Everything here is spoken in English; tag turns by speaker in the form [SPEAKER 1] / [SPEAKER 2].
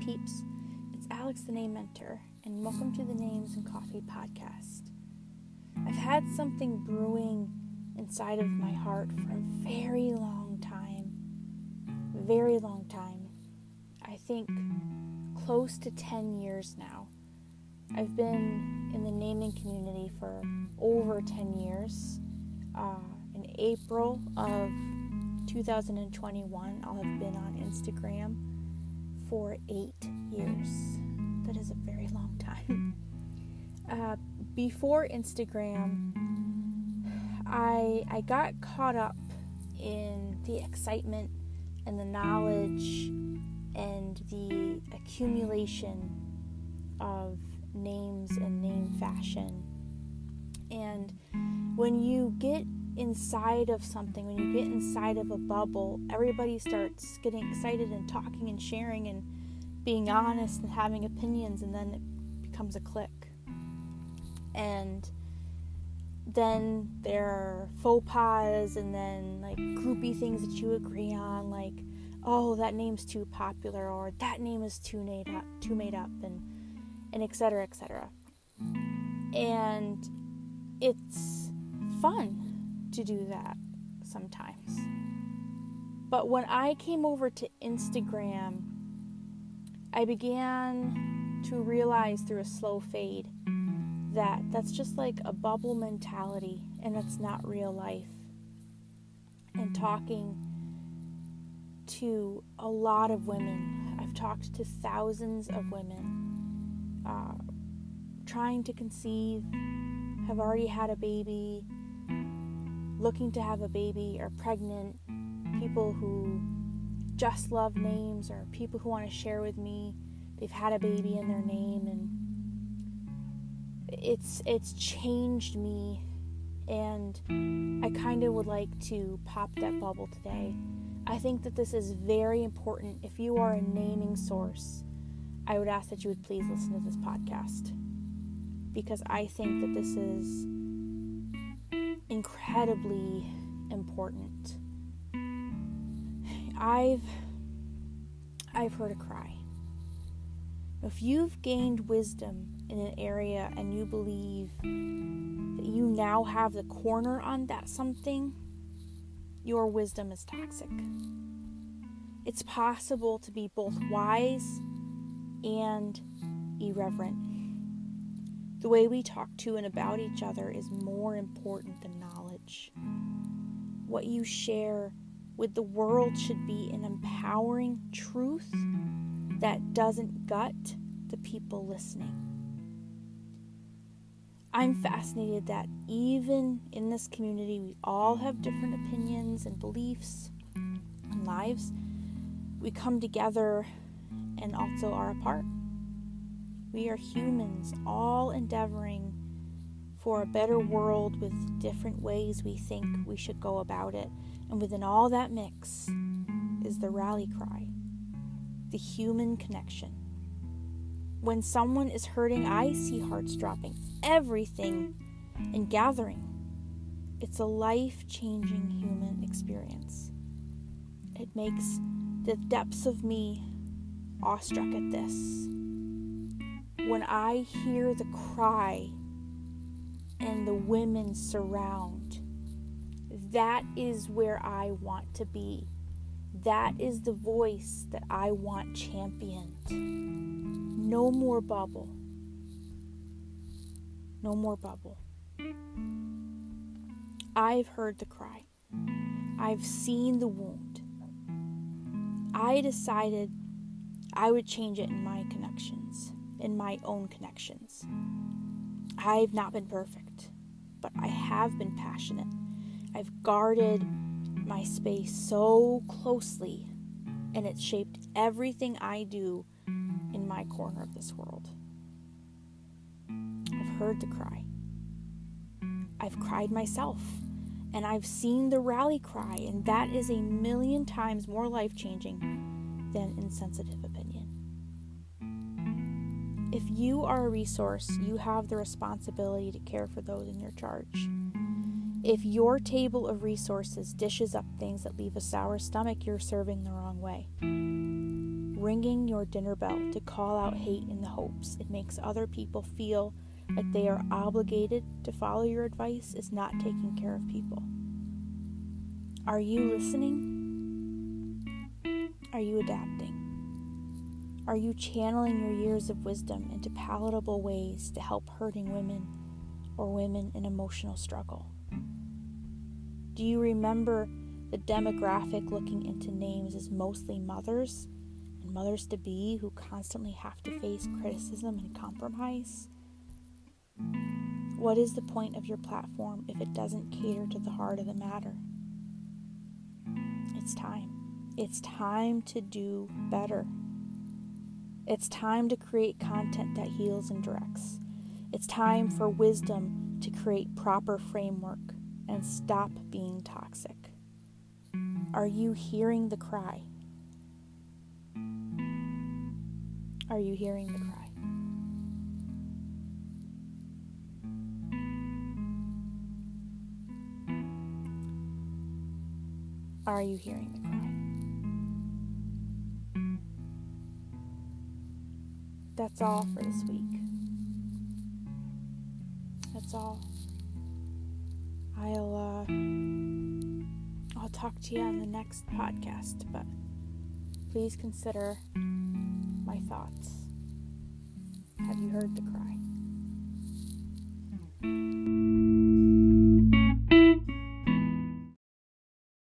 [SPEAKER 1] peeps, it's Alex the Name Mentor, and welcome to the Names and Coffee podcast. I've had something brewing inside of my heart for a very long time. I think close to 10 years now. I've been in the naming community for over 10 years. In April of 2021, I'll have been on Instagram for 8 years. That is a very long time. Before Instagram, I got caught up in the excitement and the knowledge and the accumulation of names and name fashion. And when you get inside of something, when you get inside of a bubble, everybody starts getting excited and talking and sharing and being honest and having opinions, and then it becomes a clique. And then there are faux pas, and then like groupie things that you agree on, like, oh, that name's too popular, or that name is too made up, and etc. And it's fun to do that sometimes. But when I came over to Instagram, I began to realize through a slow fade that that's just like a bubble mentality, and that's not real life. And talking to a lot of women, I've talked to thousands of women trying to conceive, have already had a baby, looking to have a baby, or pregnant, people who just love names, or people who want to share with me they've had a baby in their name. And it's changed me, and I kind of would like to pop that bubble today. I think that this is very important. If you are a naming source, I would ask that you would please listen to this podcast, because I think that this is incredibly important. I've heard a cry. If you've gained wisdom in an area and you believe that you now have the corner on that something, your wisdom is toxic. It's possible to be both wise and irreverent. The way we talk to and about each other is more important than knowledge. What you share with the world should be an empowering truth that doesn't gut the people listening. I'm fascinated that even in this community, we all have different opinions and beliefs and lives. We come together and also are apart. We are humans, all endeavoring for a better world with different ways we think we should go about it. And within all that mix is the rally cry, the human connection. When someone is hurting, I see hearts dropping, everything and gathering. It's a life-changing human experience. It makes the depths of me awestruck at this. When I hear the cry and the women surround, that is where I want to be. That is the voice that I want championed. No more bubble. No more bubble. I've heard the cry. I've seen the wound. I decided I would change it in my connections, in my own connections. I've not been perfect, but I have been passionate. I've guarded my space so closely, and it's shaped everything I do in my corner of this world. I've heard the cry. I've cried myself, and I've seen the rally cry, and that is a million times more life-changing than insensitive opinion. If you are a resource, you have the responsibility to care for those in your charge. If your table of resources dishes up things that leave a sour stomach, you're serving the wrong way. ringing your dinner bell to call out hate in the hopes it makes other people feel like they are obligated to follow your advice is not taking care of people. Are you listening? Are you adapting? Are you channeling your years of wisdom into palatable ways to help hurting women or women in emotional struggle? Do you remember the demographic looking into names as mostly mothers and mothers-to-be who constantly have to face criticism and compromise? What is the point of your platform if it doesn't cater to the heart of the matter? It's time. It's time to do better. It's time to create content that heals and directs. It's time for wisdom to create proper framework and stop being toxic. Are you hearing the cry? Are you hearing the cry? Are you hearing the cry? That's all for this week. That's all. I'll talk to you on the next podcast, but please consider my thoughts. Have you heard the cry?